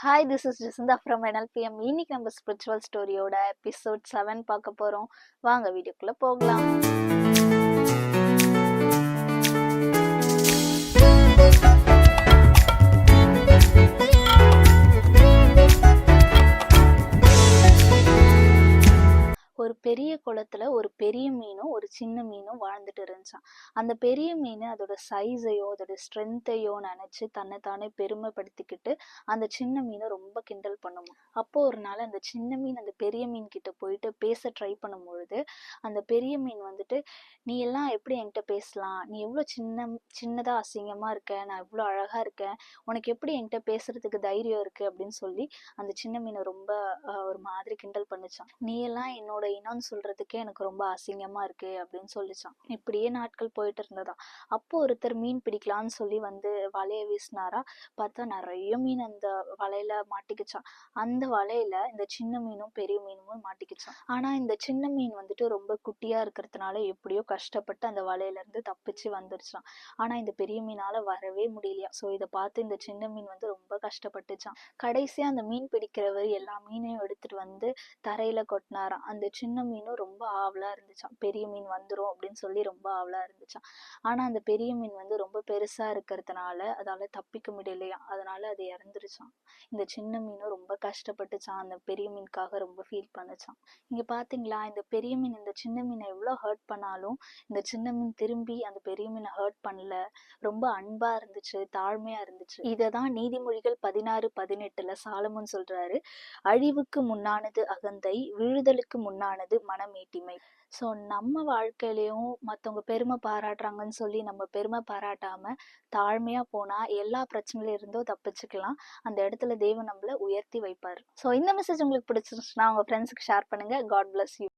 Hi, this is Jisantha from NLPM. இன்னைக்கு நம்ம spiritual ஸ்டோரியோட episode 7 பார்க்க போகிறோம். வாங்க வீடியோக்குள்ளே போகலாம். ஒரு பெரிய குளத்துல ஒரு பெரிய மீனும் ஒரு சின்ன மீனும் வாழ்ந்துட்டு இருந்துச்சான். அந்த பெரிய மீன் அதோட சைஸையோ அதோட ஸ்ட்ரென்த்தையோ நினைச்சு தன்னைத்தானே பெருமைப்படுத்திக்கிட்டு அந்த சின்ன மீனை ரொம்ப கிண்டல் பண்ணுமா. அப்போ ஒரு நாள் அந்த சின்ன மீன் அந்த பெரிய மீன் கிட்ட போயிட்டு பேச ட்ரை பண்ணும் பொழுது அந்த பெரிய மீன் வந்துட்டு, நீ எல்லாம் எப்படி என்கிட்ட பேசலாம், நீ எவ்வளோ சின்னதா அசிங்கமா இருக்க, நான் எவ்வளோ அழகா இருக்கேன், உனக்கு எப்படி என்கிட்ட பேசுறதுக்கு தைரியம் இருக்கு அப்படின்னு சொல்லி அந்த சின்ன மீனை ரொம்ப ஒரு மாதிரி கிண்டல் பண்ணுச்சான். நீ எல்லாம் என்னோட இனம்னு சொல்றதுக்கே எனக்கு ரொம்ப அசிங்கமா இருக்கு அப்படின்னு சொல்லிச்சான். இப்படியே நாட்கள் போயிட்டு இருந்ததா. அப்போ ஒருத்தர் மீன் பிடிக்கலான்னு சொல்லி வந்து வலைய வீசினாரா. பார்த்தா நிறைய மீன் அந்த வலையில மாட்டிக்கிச்சான். அந்த வலையில இந்த சின்ன மீனும் பெரிய மீனும் மாட்டிக்கிச்சான். ஆனா இந்த சின்ன மீன் வந்துட்டு ரொம்ப குட்டியா இருக்கிறதுனால எப்படியோ கஷ்டப்பட்டு அந்த வலையில இருந்து தப்பிச்சு வந்துருச்சான். ஆனா இந்த பெரிய மீனால வரவே முடியலையா. ஸோ இதை பார்த்து இந்த சின்ன மீன் வந்து ரொம்ப கஷ்டப்பட்டுச்சான். கடைசியா அந்த மீன் பிடிக்கிறவர் எல்லா மீனையும் எடுத்துட்டு வந்து தரையில கொட்டினாராம். அந்த சின்ன மீனும் ரொம்ப ஆவலா இருந்துச்சாம், பெரிய மீன் வந்துரும் அப்படின்னு சொல்லி ரொம்ப ஆவலா இருந்துச்சாம். ஆனா அந்த பெரிய மீன் வந்து ரொம்ப பெருசா இருக்கிறதுனால அதால தப்பிக்க முடியலையா. அதனால அது இறந்துருச்சாம். இந்த சின்ன மீனும் ரொம்ப கஷ்டப்பட்டுச்சான், அந்த பெரிய மீனுக்காக ரொம்ப ஃபீல் பண்ணுச்சான். இங்க பாத்தீங்களா, இந்த பெரிய மீன் இந்த சின்ன மீனை எவ்வளவு ஹர்ட் பண்ணாலும் இந்த சின்ன மீன் திரும்பி அந்த பெரிய மீனை ஹர்ட் பண்ணல. ரொம்ப அன்பா இருந்துச்சு, தாழ்மையா இருந்துச்சு. இததான் நீதிமொழிகள் 16:18 சாலமோன் சொல்றாரு. அழிவுக்கு முன்னானது அகந்தை, விழுதலுக்கு முன்னானது மனமேட்டிமை. ஸோ நம்ம வாழ்க்கையிலையும் மற்றவங்க பெருமை பாராட்டுறாங்கன்னு சொல்லி நம்ம பெருமை பாராட்டாம தாழ்மையா போனா எல்லா பிரச்சனையில இருந்தும் தப்பிச்சுக்கலாம். அந்த இடத்துல தேவன் நம்மள உயர்த்தி வைப்பாரு. ஸோ இந்த மெசேஜ் உங்களுக்கு பிடிச்சிருந்துச்சுன்னா உங்க ஃப்ரெண்ட்ஸுக்கு ஷேர் பண்ணுங்க. God bless you.